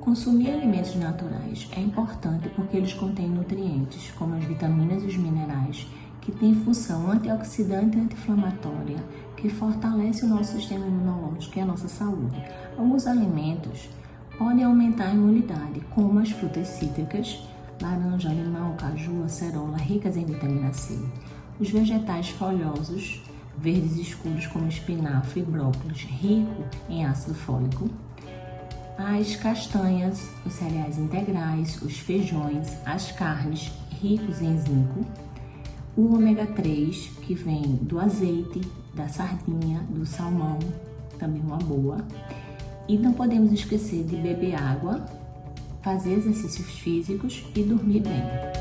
Consumir alimentos naturais é importante porque eles contêm nutrientes, como as vitaminas e os minerais, que têm função antioxidante e anti-inflamatória, que fortalece o nosso sistema imunológico e a nossa saúde. Alguns alimentos podem aumentar a imunidade, como as frutas cítricas, laranja, limão, caju, acerola, ricas em vitamina C. Os vegetais folhosos, verdes escuros como espinafre e brócolis, rico em ácido fólico. As castanhas, os cereais integrais, os feijões, as carnes ricos em zinco, o ômega 3, que vem do azeite, da sardinha, do salmão, também uma boa. E não podemos esquecer de beber água, fazer exercícios físicos e dormir bem.